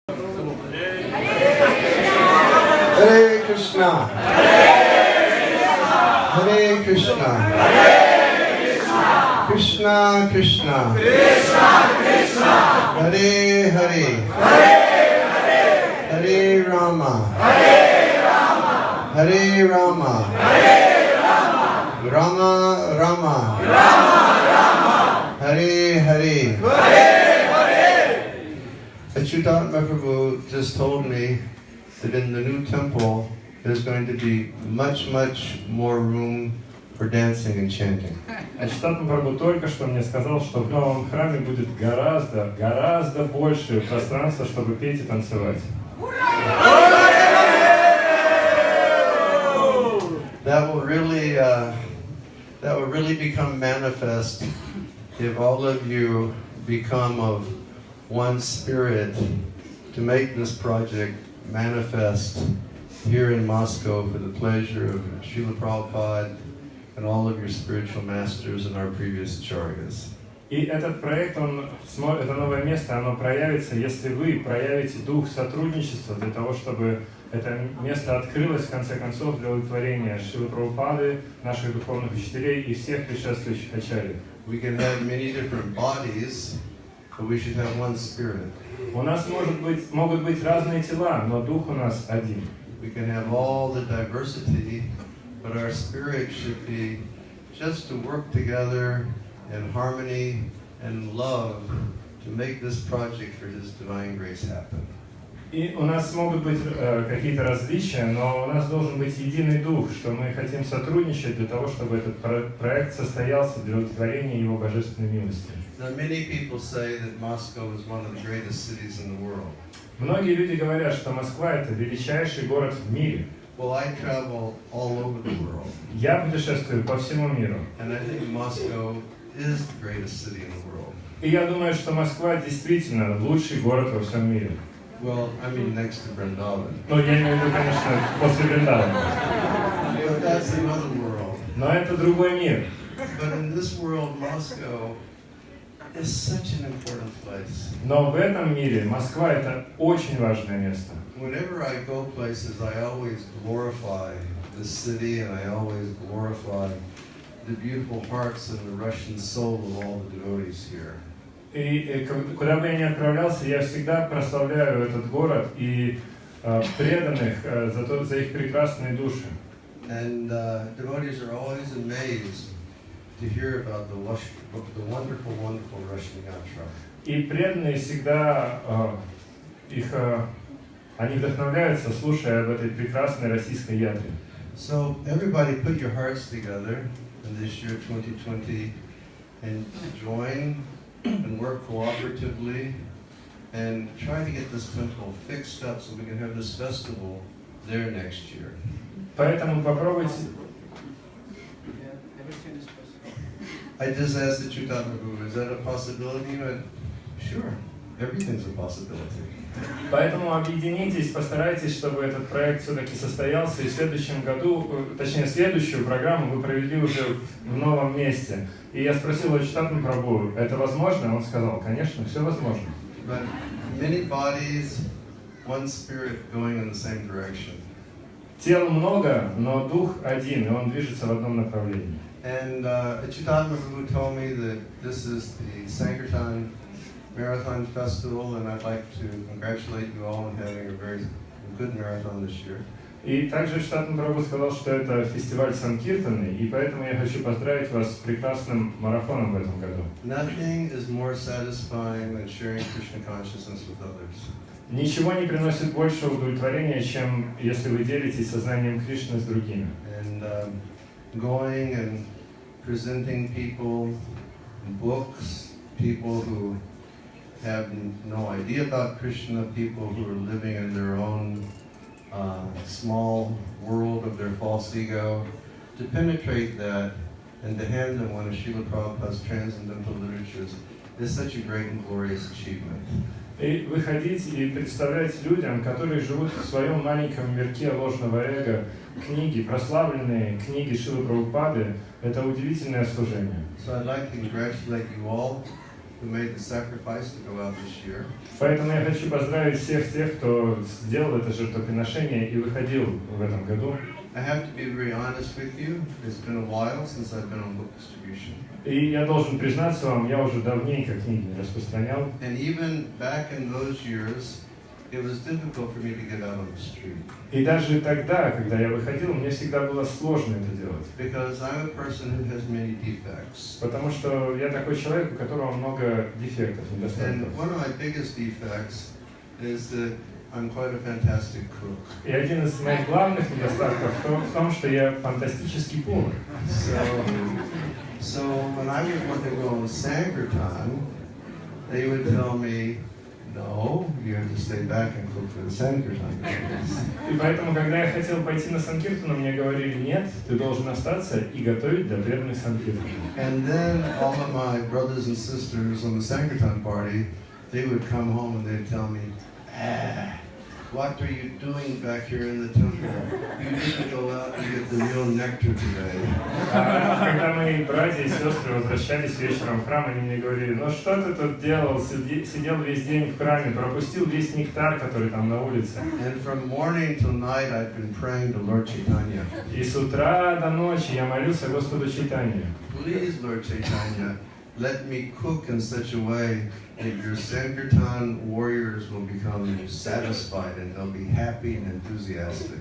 Hare Krishna, Hare Krishna, Krishna Krishna, Hare Hare, Hare Rama, Hare Rama, Rama Rama, Hare Hare. Achyutatma Prabhu just told me that in the new temple there's going to be much more room for dancing and chanting. Achyutatma Prabhu только что мне сказал, что в новом храме будет гораздо больше пространства, чтобы петь и танцевать. That will really become manifest if all of you become of one spirit to make this project manifest here in Moscow for the pleasure of Srila Prabhupada and all of your spiritual masters and our previous acharyas. И этот проект, это новое место, оно проявится, если вы проявите дух сотрудничества для того, чтобы это место открылось, в конце концов, для удовлетворения Шрилы Прабхупады, наших духовных учителей и всех предшествующих ачарьев. We can have many different bodies, but we should have one spirit. У нас могут быть разные тела, но дух у нас один. We can have all the diversity, but our spirit should be just to work together in harmony and love to make this project for His Divine Grace happen. И у нас могут быть какие-то различия, но у нас должен быть единый дух, что мы хотим сотрудничать для того, чтобы этот проект состоялся для удовлетворения Его божественной милости. Many people say that Moscow is one of the greatest cities in the world. Многие люди говорят, что Москва это величайший город в мире. Well, I travel all over the world. Я путешествую по всему миру. And I think Moscow is the greatest city in the world. И я думаю, что Москва действительно лучший город во всем мире. Well, I mean next to Vrindavan. Ну, я имею в виду, конечно, после Вриндавана. But that's another world. Но это другой мир. But in this world, Moscow is such an important place. Но в этом мире Москва это очень важное место. Whenever I go places, I always glorify the city, and I always glorify the beautiful hearts and the Russian soul of all the devotees here. И куда бы я ни отправлялся, я всегда прославляю этот город и преданных за их прекрасные души. And devotees are always amazed to hear about the wonderful Russian yatra. И преданные всегда они вдохновляются, слушая об этой прекрасной российской ятре. So everybody put your hearts together in this year 2020 and join and work cooperatively and try to get this temple fixed up so we can have this festival there next year. Поэтому попробуйте. I just asked the Achyutatma Prabhu, is that a possibility? He went, sure, everything's a possibility. Поэтому объединитесь, постарайтесь, чтобы этот проект все-таки состоялся, и в следующем году, точнее, следующую программу вы провели уже в новом месте. И я спросил Achyutatma Prabhu, это возможно? Он сказал, конечно, все возможно. But many bodies, one spirit going in the same direction. Тел много, но дух один, и он движется в одном направлении. And Achyutatma Prabhu told me that this is the Sankirtan Marathon Festival, and I'd like to congratulate you all on having a very good marathon this year. И также Achyutatma Prabhu сказал, что это фестиваль санкиртаны, и поэтому я хочу поздравить вас с прекрасным марафоном в этом году. Nothing is more satisfying than sharing Krishna consciousness with others. Nичего не приносит больше удовлетворения, чем если вы делитесь сознанием Кришны с другими. And going and presenting people books, people who have no idea about Krishna, people who are living in their own small world of their false ego, to penetrate that and to hand them one of Srila Prabhupada's transcendental literatures is such a great and glorious achievement. И выходить и представлять людям, которые живут в своем маленьком мирке ложного эго, книги, прославленные книги Шрилы Прабхупады, это удивительное служение. So I'd like to congratulate you all who made the sacrifice to go out this year. Поэтому я хочу поздравить всех тех, кто сделал это жертвоприношение и выходил в этом году. I have to be very honest with you. It's been a while since I've been on book distribution. И я должен признаться вам, я уже давненько книги не распространял. And even back in those years, it was difficult for me to get out on the street. И даже тогда, когда я выходил, мне всегда было сложно это делать. Because I'm a person who has many defects. Потому что я такой человек, у которого много дефектов, недостатков. And one of my biggest defects is that I'm quite a fantastic cook. И один из моих главных недостатков в том, что я фантастический повар. So when I would want to go on Sankirtan, they would tell me, no, you have to stay back and cook for the Sankirtan. И поэтому, когда я хотел пойти на санкиртану, мне говорили, нет, ты должен остаться и готовить для преданных санкиртана. And then all of my brothers and sisters on the Sankirtan party, they would come home and they'd tell me, what are you doing back here in the temple? You need to go out and get the real nectar today. Когда мои братья и сестры возвращались вечером в храм, они мне говорили, ну что ты тут делал? Сидел весь день в храме, пропустил весь нектар, который там на улице. And from morning till night, I've been praying to Lord Chaitanya. И с утра до ночи я молился Господу Чайтанью. Please, Lord Chaitanya, let me cook in such a way that your Sankirtan warriors will become satisfied and they'll be happy and enthusiastic.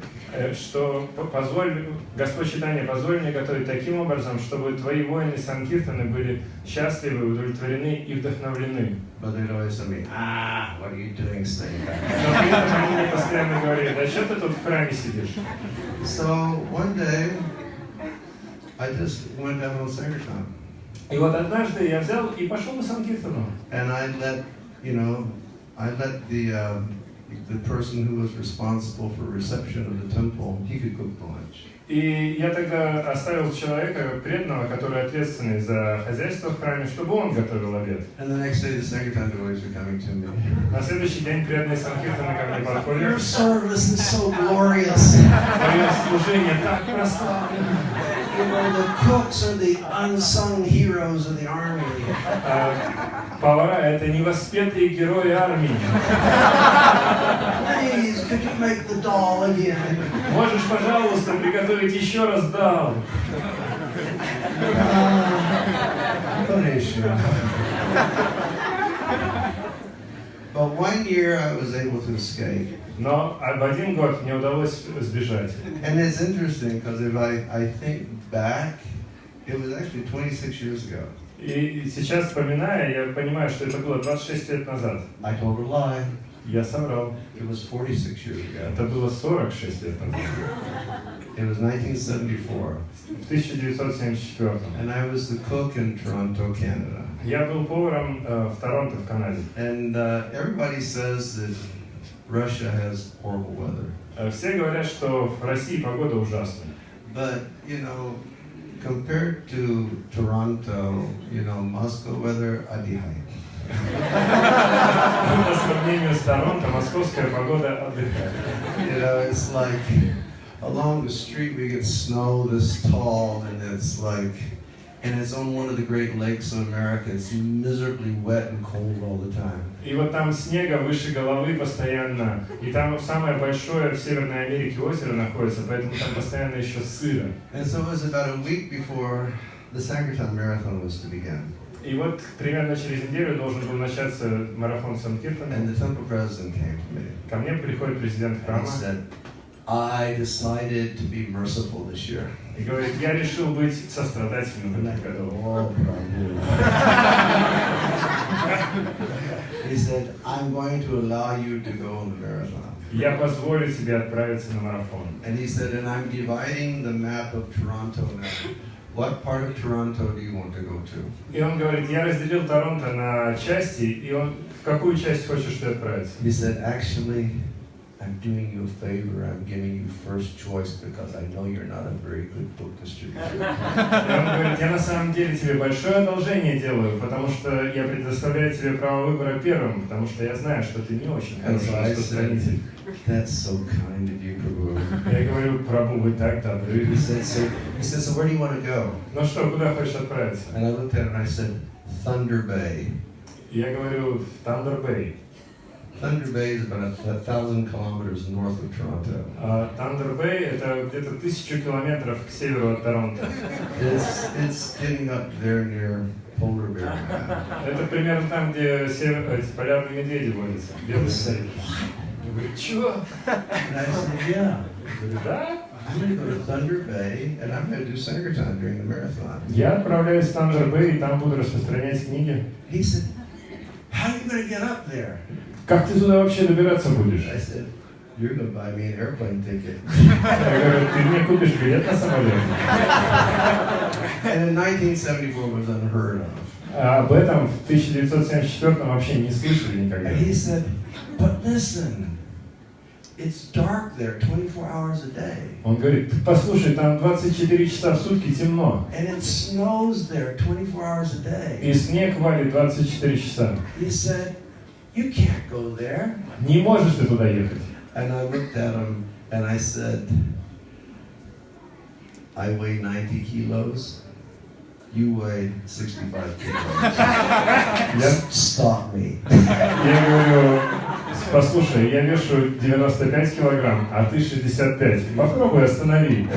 Что Господь Чайтанья, позволь мне готовить таким образом, чтобы твои воины Санкиртаны были счастливы, удовлетворены и вдохновлены. But they'd always tell me, what are you doing staying back? Но при этом они мне постоянно говорили, да что ты тут в храме сидишь? So one day, I just went down on Sankirtan. И вот однажды я взял и пошел на санкиртану. And I let the person who was responsible for reception of the temple, he could cook the lunch. И я тогда оставил человека преданного, который ответственный за хозяйство в храме, чтобы он готовил обед. And the next day the Sankirtan devotees were coming to me. На следующий день преданные санкиртаны ко мне подходят. Your service is so glorious. Твое служение так прославлено. You know, the cooks are the unsung heroes of the army. Повара — это невоспетые герои армии. Please, could you make the dal again? Можешь, пожалуйста, приготовить еще раз дал? But one year I was able to escape. Но в один год мне удалось сбежать. And it's interesting because if I think back, it was actually 26 years ago. И сейчас, вспоминая, я понимаю, что это было 26 лет назад. I told a lie. Я соврал. It was 46 years ago. Это было 46 лет назад. It was 1974. В 1974. And I was the cook in Toronto, Canada. Я был поваром в Торонто, в Канаде. And everybody says that Russia has horrible weather. Все говорят, что в России погода ужасная. But, you know, compared to Toronto, you know, Moscow weather, отдыхает. По сравнению с Торонто, московская погода отдыхает. You know, it's like along the street we get snow this tall, and it's like, and it's on one of the Great Lakes of America. It's miserably wet and cold all the time. И вот там снега выше головы постоянно, и там самое большое в Северной Америке озеро находится, поэтому там постоянно еще сыро. And so it was about a week before the Sankirtan marathon was to begin. И вот примерно через неделю должен был начаться марафон Санкиртана. And the temple president came to me. Ко мне приходит президент храма. He said, I decided to be merciful this year. И говорит, я решил быть сострадательным в этом году. He said, I'm going to allow you to go on the marathon. Я позволю тебе отправиться на марафон. And he said, and I'm dividing the map of Toronto now. What part of Toronto do you want to go to? И он говорит, я разделил Торонто на части, и он, в какую часть хочешь ты отправиться? He said, actually, I'm doing you a favor. I'm giving you first choice because I know you're not a very good book distributor. И он говорит, я на самом деле тебе большое одолжение делаю, потому что я предоставляю тебе право выбора первым, потому что я знаю, что ты не очень хороший распространитель. That's so kind of you, Prabhu. Я говорю, Прабху, вы так добры. He said, so where do you want to go? Ну что, куда хочешь отправиться? And I looked at him and I said, Thunder Bay. Я говорю в Thunder Bay. Thunder Bay is about 1,000 kilometers north of Toronto. Thunder Bay это где-то 1000 километров к северу от Торонто. It's getting up there near polar bear. Это примерно там, где эти полярные медведи водятся. Белые медведи. Я говорю, чё? And I said, yeah. Да? I'm going to go to Thunder Bay and I'm going to do sankertan during the marathon. Я отправляюсь в Thunder Bay и там буду распространять книги. He said, how are you going to get up there? Как ты туда вообще добираться будешь? I said, you're going to buy me an airplane ticket. Я говорю, ты мне купишь билет на самолет. And in 1974 was unheard of. А об этом в 1974 вообще не слышали никогда. And he said, but listen, it's dark there 24 hours a day. Он говорит, послушай, там 24 часа в сутки темно. And it snows there 24 hours a day. И снег валит 24 часа. He said, you can't go there. Не можешь ты туда ехать. And I looked at him and I said, I weigh 90 kilos. You weigh 65 kilos. Stop me. Я говорю, послушай, я вешу 95 килограмм, а ты 65. Попробуй останови.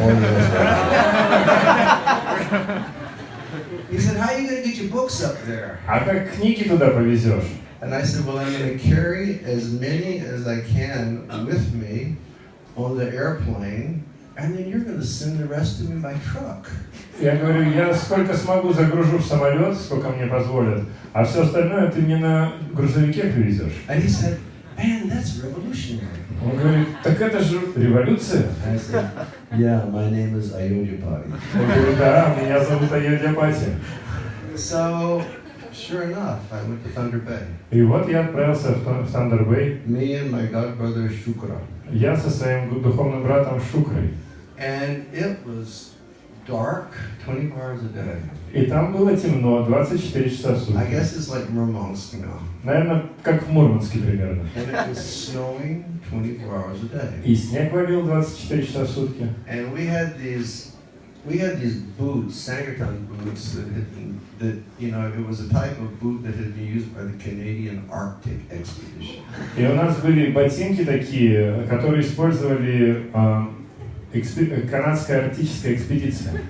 He said, how are you going to get your books up there? А как книги туда повезешь? And I said, well, I'm going to carry as many as I can with me on the airplane, and then you're going to send the rest of me by truck. Я говорю, я сколько смогу загружу в самолет, сколько мне позволят, а все остальное ты мне на грузовике привезешь. And he said, man, that's revolutionary. Он говорит, так это же революция. I said, yeah, my name is Ayodhyapati. Он говорит, да, меня зовут Айодhyapati. So, sure enough, I went to Thunder Bay. И вот я отправился в Thunder Bay. Me and my godbrother Shukra. Я со своим духовным братом Шукрой. And it was dark 24 hours a day. И там было темно 24 часа в сутки. I guess it's like Murmansk now. Наверное, как в Мурманске примерно. And it was snowing 24 hours a day. И снег валил 24 часа в сутки. And we had these boots, Sankirtan boots that you know, it was a type of boot that had been used by the Canadian Arctic expedition. И у нас были ботинки такие, которые использовали канадская арктическая экспедиция.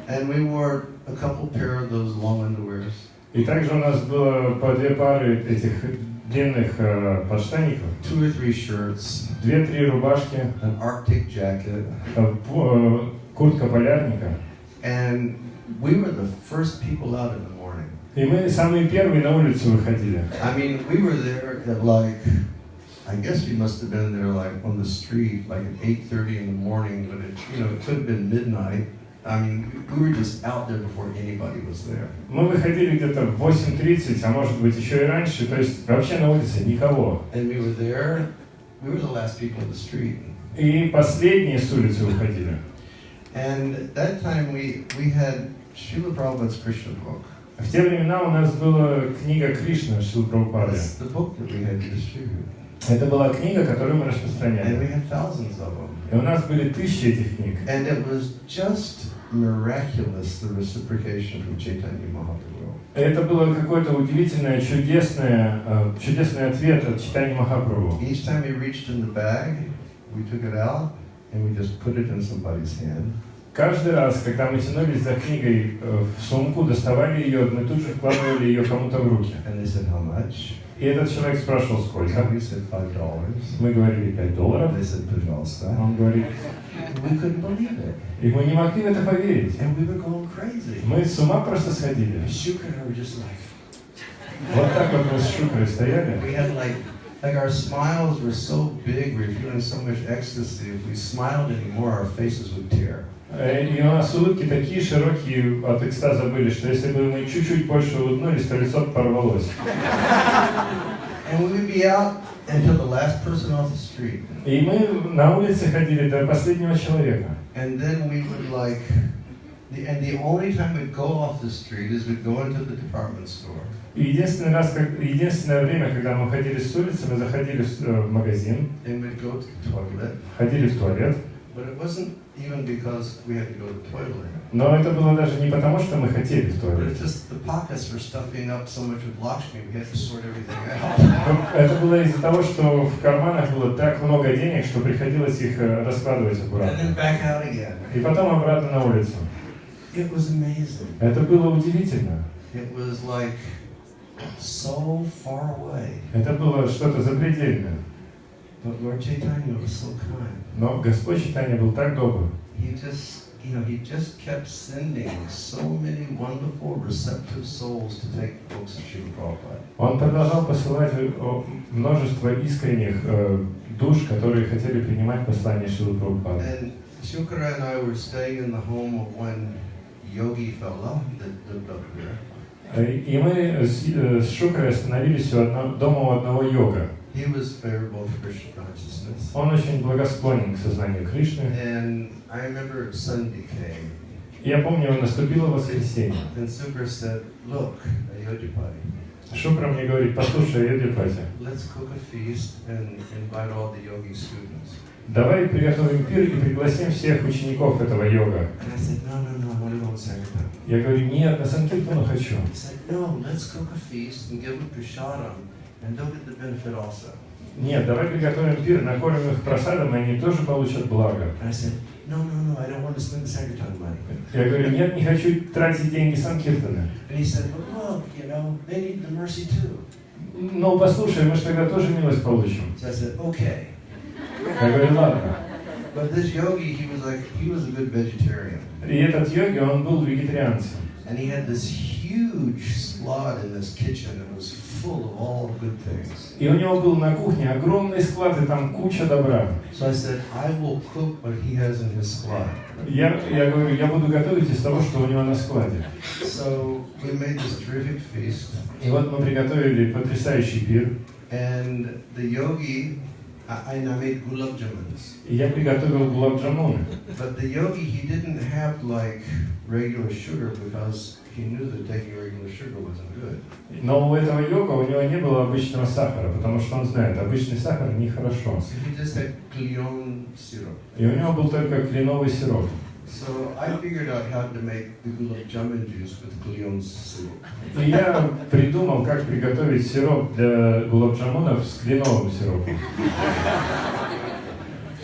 And we wore a couple pair of those long underwears. И также у нас было по 2 пары этих длинных подштанников. 2 or 3 shirts. 2-3 рубашки. An Arctic jacket. Куртка полярника. And we were the first people out in the morning. И мы самые первые на улицу выходили. I mean, we were there at like, I guess we must have been there like on the street like at 8:30 in the morning, but it, you know, it could have been midnight. I mean, we were just out there before anybody was there. Мы выходили где-то в 8:30, а может быть еще и раньше, то есть вообще на улице никого. And we were there, we were the last people on the street. И последние с улицы выходили. And at that time we had Srila Prabhupada's Krishna book. В те времена у нас была книга Кришна Шрилы Прабхупады. It's the book that we had to distribute. Это была книга, которую мы And we распространяли. had thousands of them. И у нас были тысячи этих книг. And it was just miraculous, the reciprocation from Chaitanya Mahaprabhu. Это было какой-то удивительный, чудесный ответ от Чайтаньи Махапрабху. Each time he reached in the bag, we took it out and we just put it in somebody's hand. Каждый раз, когда мы тянулись за книгой в сумку, доставали ее, мы тут же вкладывали ее кому-то в руки. And they said, how much? И этот человек спрашивал, сколько. We said $5. Мы говорили $5. They said, пожалуйста. Он говорит, We couldn't believe it. и мы не могли в это поверить. And we were going crazy. Мы с ума просто сходили. Shukra and I were just like, Вот так вот мы с Шукрой стояли. we had like our smiles were so big, we were feeling so much ecstasy. If we smiled anymore, our faces would tear. И у нас улыбки такие широкие от экстаза были, что если бы мы чуть-чуть больше улыбнулись, то лицо порвалось. And we would be out until the last person off the street. И мы на улице ходили до последнего человека. And then we would like, and the only time we'd go off the street is we'd go into the department store. И единственное время, когда мы ходили с улицы, мы заходили в магазин, And we'd go to the toilet. ходили в туалет, But it wasn't even because we had to go to the toilet. Но это было даже не потому, что мы хотели в But туалет. it's just the pockets were stuffing up so much with Lakshmi, we had to sort everything out. Это было из-за того, что в карманах было так много денег, что приходилось их раскладывать And аккуратно. then back out again. И потом обратно на улицу. It was amazing. Это было удивительно. It was like so far away. Это было что-то запредельное. But Lord Chaitanya was so kind. Но Господь Чайтанья был так добр. He just kept sending so many wonderful, receptive souls to take the books of Srila Prabhupada. Он продолжал посылать множество искренних душ, которые хотели принимать послание Шрилы Прабхупады. And Shukara and I were staying in the home of one yogi fella that lived up here. И мы с Шукарой остановились дома у одного йога. He was favorable to Krishna consciousness. Он очень благосклонен к сознанию Кришны. And I remember Sunday came. Я помню, наступило воскресенье. And Shukara said, "Look, Ayodhyapati. Шукра мне говорит: послушай, Айодхипати, Let's cook a feast and invite all the yogi students." давай приготовим пир и пригласим всех учеников этого йога. And I said, No, I want to go on Sankirtan. Я говорю: нет, на санкиртану хочу. He said, No, let's cook a feast and give them prasadam, and they'll get the benefit also. Нет, давай приготовим пир, накормим их просадом, и они тоже получат благо. And I said, No, I don't want to spend the Sankirtan money. Я говорю: нет, не хочу тратить деньги санкиртана. And he said, Well, look, they need the mercy too. Ну, послушай, мы же тогда тоже милость получим. So I said, Okay. Я говорю: ладно. But this yogi, he was a good vegetarian. И этот йоги, он был вегетарианцем. And he had this huge slot in his kitchen that was full of all good things. И у него был на кухне огромный склад, и там куча добра. So I said, I will cook what he has in his slot. Я говорю: я буду готовить из того, что у него на складе. So we made this terrific feast. И вот мы приготовили потрясающий пир. And the yogi, I made gulab jamuns. И я приготовил гулаб-джамуны. But the yogi, he didn't have like regular sugar because he knew that taking regular sugar wasn't good. Но у этого йога у него не было обычного сахара, потому что он знает, обычный сахар нехорошо. So he just had клеен syrup. И у него был только кленовый сироп. So I figured out how to make the gulab jamun juice with клеен syrup. И я придумал, как приготовить сироп для гулаб-джамунов с кленовым сиропом.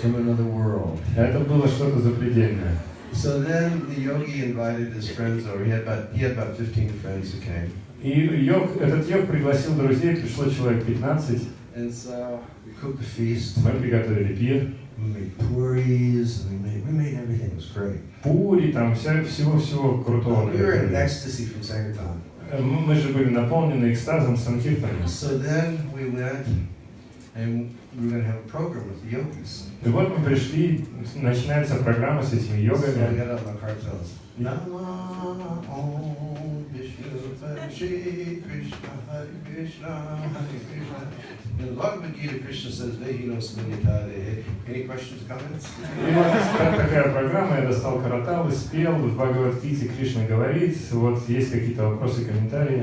From another world. Это было что-то запредельное. So then the yogi invited his friends over. He had about 15 friends who came. И этот йог пригласил друзей, пришло человек 15. And so we cooked the feast. Мы приготовили пир. We made puris, and we made everything. It was great. Пури, там всего крутого. We were in ecstasy from Sankirtan. Мы же были наполнены экстазом санкиртана. So then we went, and we were going to have a program with the yogis. И вот мы пришли, начинается программа с этими So I йогами. got out my cartels. Namo Om Vishnu Shri Krishna Hare Krishna Hare Krishna. In the Bhagavad Gita, Krishna says, Vehi no smanyatade. Any questions, comments? И вот такая программа, я достал каратал и спел, в Бхагавад-гите Кришна говорит, вот есть какие-то вопросы, комментарии.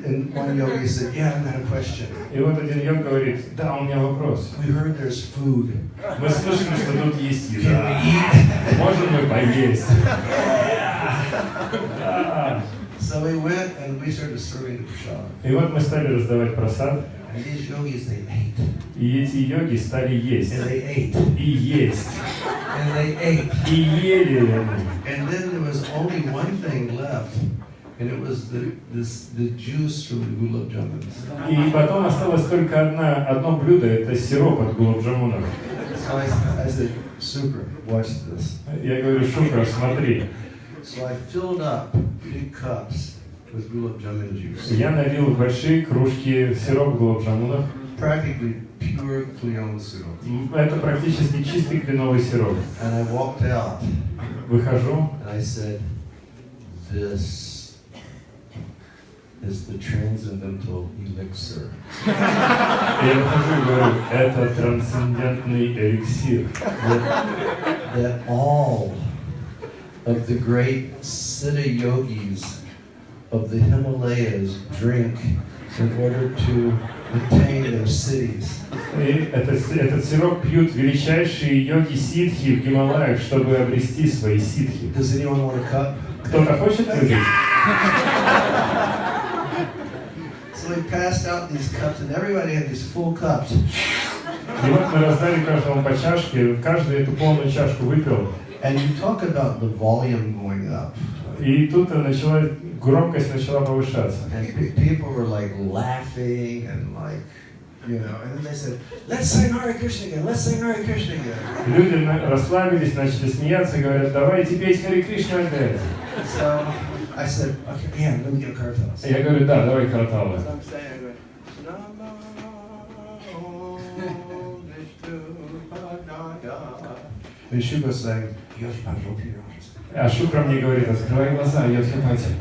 And one yogi said, yeah, I've got a question. И вот один йог говорит: да, у меня вопрос. We heard there's food. Мы слышали, что тут есть еда. Можем мы поесть? Да. So we went and we started serving the prasad. И вот мы стали раздавать просад. And these yogis, they ate. И эти йоги стали есть. And they ate. И есть. And they ate. И ели они. And then there was only one thing left. And it was the juice from the gulab jamuns. И потом осталось только одно блюдо, это сироп от гулаб-джамунов. So I said, Super, watch this. Я говорю: Шукра, смотри. So I filled up big cups with gulab jamun juice. Я налил в большие кружки сироп гулаб-джамунов. Practically pure cleon syrup. Это практически чистый кленовый сироп. And I walked out. Выхожу. And I said, this is the transcendental elixir. Я выхожу и говорю: это трансцендентный эликсир. That all of the great Siddha yogis of the Himalayas drink in order to attain their siddhis. И этот сироп пьют величайшие йоги-ситхи в Гималаях, чтобы обрести свои ситхи. Does anyone want a cup? Кто-то хочет выпить? So we passed out these cups, and everybody had these full cups. И вот мы раздали каждому по чашке, каждый эту полную чашку выпил. And you talk about the volume going up. И тут громкость начала повышаться. And people were like laughing and like, you know, and then they said, let's sing Hare Krishna again, let's sing Hare Krishna again. Люди расслабились, начали смеяться, говорят, давайте петь Харе Кришну опять. So I said, okay, yeah, let me get a kartal. Я говорю, да, давай карталы. So I'm saying, I go, Namo Vishnu Padaya. And she was saying, Yoshpad, open your eyes. А Шукра мне говорит, открывай глаза, Йодхипати.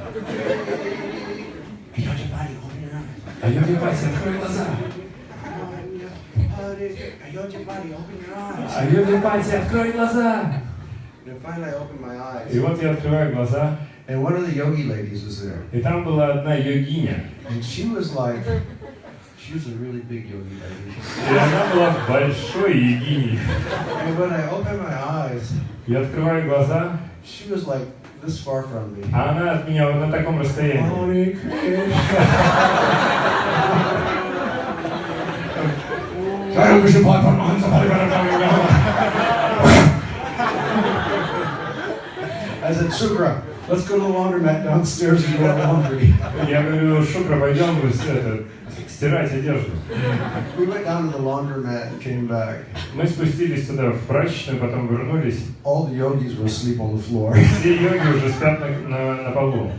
Yoshpad, open your eyes. А Йодхипати, открой глаза. Yoshpad, open your eyes. А Йодхипати, открой глаза. And finally I opened my eyes. И вот я открываю глаза. And one of the yogi ladies was there. И там была одна йогиня. And she was like, she was a really big yogi lady. И она была большой йогиней. And when I opened my eyes, Я открываю глаза. she was like this far from me. А она от меня вот на таком расстоянии. Hare Krishna. I said, Shukra, let's go to the laundromat downstairs and do our laundry. Я говорю, Шукра, пойдем стирать одежду. We went down to the laundromat and came back. Мы спустились туда в прачечную, потом вернулись. All the yogis were asleep on the floor. Все йоги уже спят на полу.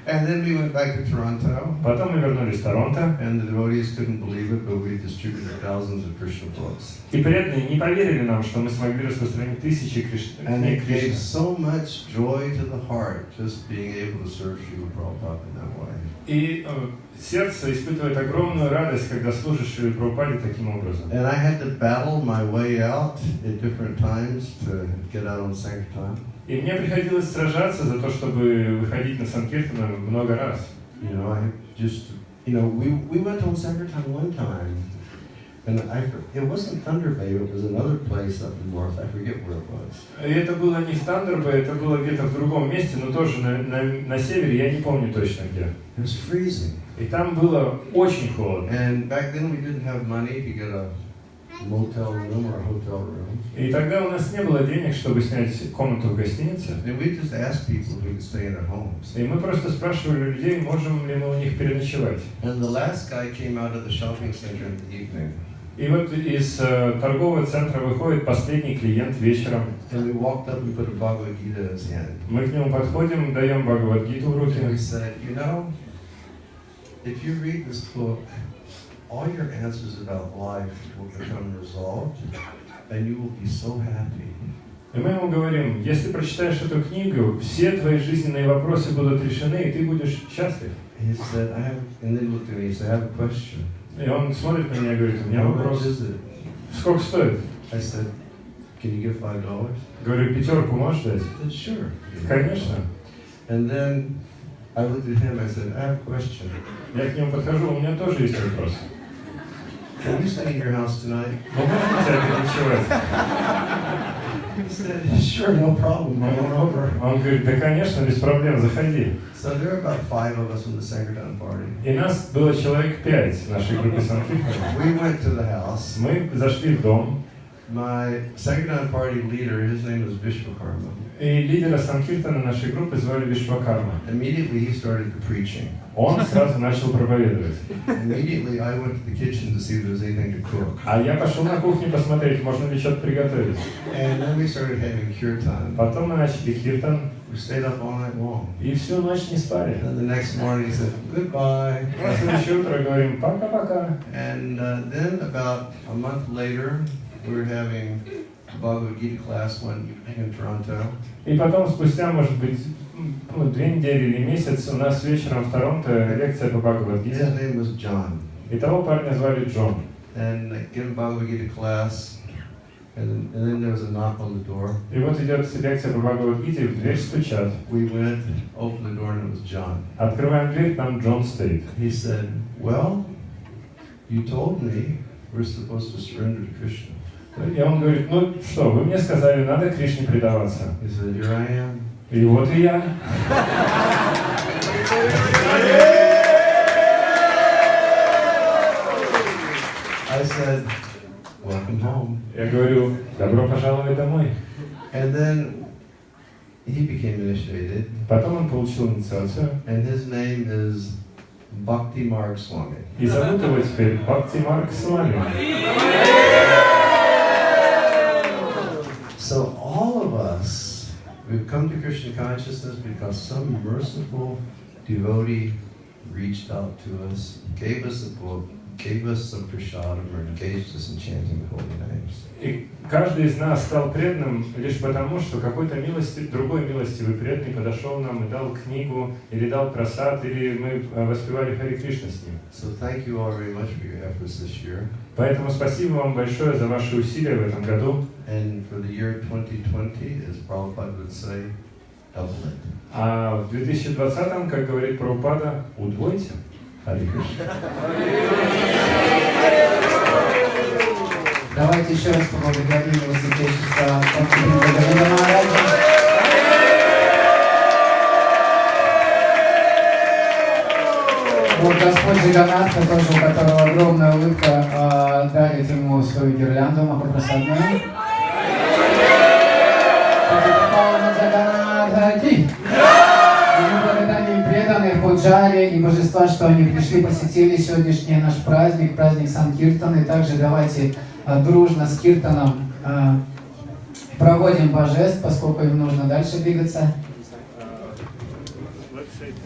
And then we went back to Toronto. Потом мы вернулись в Торонто. And the devotees couldn't believe it, but we distributed thousands of Krishna books. И преданные не поверили нам, что мы смогли распространить тысячи книг And it gave Кришны. so much joy to the heart just being able to serve Srila Prabhupada in that way. И сердце испытывает огромную радость, когда служишь Шриле Прабхупаде таким образом. And I had to battle my way out at different times to get out on Sankirtan. И мне приходилось сражаться за то, чтобы выходить на санкиртану много раз. You know, I just, you know, we went on Sankirtan one time, and it wasn't Thunder Bay, it was another place up north, I forget where it was. И это было не в Тандербе, это было где-то в другом месте, но тоже на севере, я не помню точно где. It was freezing. И там было очень холодно. And back then we didn't have money to get a motel room or a hotel room. И тогда у нас не было денег, чтобы снять комнату в гостинице. And we just asked people if we could stay in their homes. И мы просто спрашивали людей, можем ли мы у них переночевать. And the last guy came out of the shopping center in the evening. И вот из торгового центра выходит последний клиент вечером. And we walked up and put a Bhagavad Gita in his hand. Мы к нему подходим, даем Бхагавад-гиту в руки. And we said, you know, if you read this book, all your answers about life will become resolved, and you will be so happy. И мы ему говорим, если прочитаешь эту книгу, все твои жизненные вопросы будут решены, и ты будешь счастлив. He said, and then he looked at me, he said, I have a question. И он смотрит на меня и говорит, у меня How much вопрос. is it? Сколько стоит? I said, can you give $5? Говорю, 5 можешь дать? He said, sure. Конечно. And then I looked at him, I said, I have a question. Я к нему подхожу, у меня тоже есть вопрос. Can we stay in your house tonight? Вы можете тебя переночевать? He said, sure, no problem, come on over. Он говорит, да конечно, без проблем, заходи. So there were about 5 of us from the Sankirtan party. И нас было человек 5 в нашей группе санкиртана. We went to the house. Мы зашли в дом. My Sankirtan party leader, his name was Vishwakarma. И лидера санкиртана нашей группы звали Вишвакарма. Immediately he started the preaching. Он сразу начал проповедовать. Immediately I went to the kitchen to see if there was anything to cook. А я пошел на кухню посмотреть, можно ли что-то приготовить. And then we started having kirtan. Потом мы начали киртан. We stayed up all night long. И всю ночь не спали. And then the next morning he said, goodbye. На следующее утро говорим пока-пока. And then about a month later, we were having a Bhagavad Gita class one evening in Toronto. И потом, спустя, может быть, 2 недели или месяц, у нас вечером в Торонто лекция по His Бхагавад-гите. name was John. И того парня звали Джон. And I gave him Bhagavad Gita class, and then there was a knock on the door. И вот идет лекция по Бхагавад-гите, в дверь стучат. We went, opened the door, and it was John. Открываем дверь, там Джон стоит. He said, well, you told me we're supposed to surrender to Krishna. И он говорит, ну что, вы мне сказали, надо Кришне предаваться. He said, here I am. И вот и я. I said, welcome home. Я говорю, добро пожаловать домой. And then he became initiated. Потом он получил инициацию. And his name is Bhakti Marg Swami. И зовут его теперь Бхакти Марг Свами. So all of us, we've come to Krishna consciousness because some merciful devotee reached out to us, gave us a book, gave us some prasadam, or engaged us in chanting the holy names. И каждый из нас стал преданным лишь потому, что какой-то другой милостивый преданный подошел нам и дал книгу, или дал прасад, или мы воспевали Хари Кришна с ним. So thank you all very much for your efforts this year. Поэтому спасибо вам большое за ваши усилия в этом году. And for the year 2020, as Prabhupada would say, double it. А в 2020, как говорит Прабхупада, удвойте. Хари Кришна. Давайте еще раз поблагодарим его святейшество Говинда Махараджа. Вот Господь Джаганатха, тоже у которого огромная улыбка, дарит ему свою гирлянду махапрасадную. Мы благодарим преданных Пуджари и божества, что они пришли, посетили сегодняшний наш праздник, праздник санкиртаны. Также давайте дружно с киртаном проводим божеств, поскольку им нужно дальше двигаться.